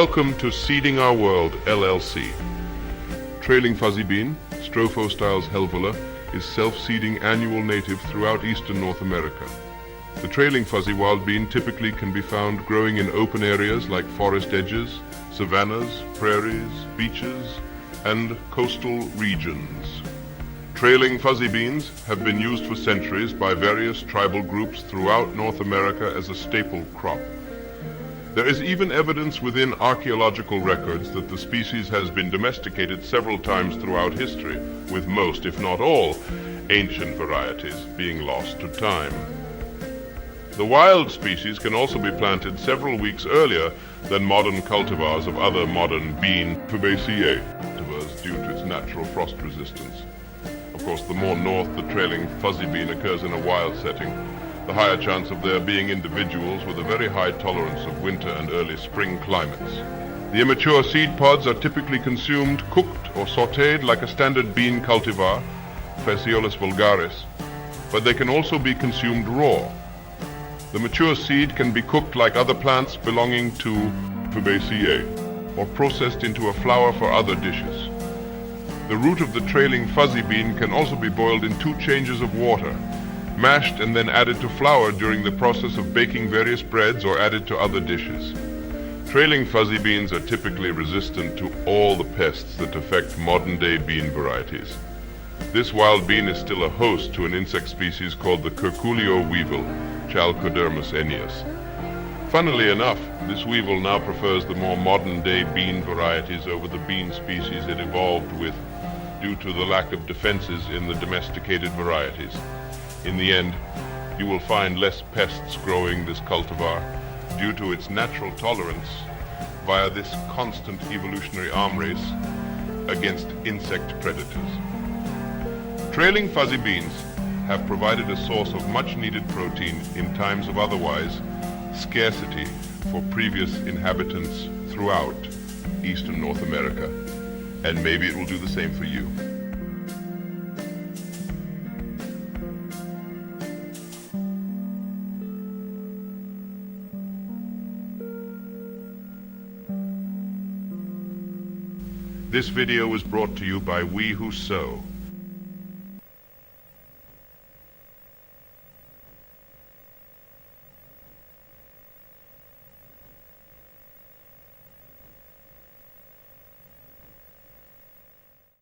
Welcome to Seeding Our World, LLC. Trailing fuzzy bean, Strophostyles helvola, is self-seeding annual native throughout eastern North America. The trailing fuzzy wild bean typically can be found growing in open areas like forest edges, savannas, prairies, beaches, and coastal regions. Trailing fuzzy beans have been used for centuries by various tribal groups throughout North America as a staple crop. There is even evidence within archaeological records that the species has been domesticated several times throughout history, with most, if not all, ancient varieties being lost to time. The wild species can also be planted several weeks earlier than modern cultivars of other modern bean Fabaceae cultivars due to its natural frost resistance. Of course, the more north the trailing fuzzy bean occurs in a wild setting, the higher chance of there being individuals with a very high tolerance of winter and early spring climates. The immature seed pods are typically consumed cooked or sautéed like a standard bean cultivar, Phaseolus vulgaris, but they can also be consumed raw. The mature seed can be cooked like other plants belonging to Fabaceae, or processed into a flour for other dishes. The root of the trailing fuzzy bean can also be boiled in 2 changes of water, mashed and then added to flour during the process of baking various breads or added to other dishes. Trailing fuzzy beans are typically resistant to all the pests that affect modern-day bean varieties. This wild bean is still a host to an insect species called the curculio weevil, Chalcodermus ennius. Funnily enough, this weevil now prefers the more modern-day bean varieties over the bean species it evolved with due to the lack of defenses in the domesticated varieties. In the end, you will find less pests growing this cultivar due to its natural tolerance via this constant evolutionary arm race against insect predators. Trailing fuzzy beans have provided a source of much-needed protein in times of otherwise scarcity for previous inhabitants throughout eastern North America, and maybe it will do the same for you. This video was brought to you by We Who Sow.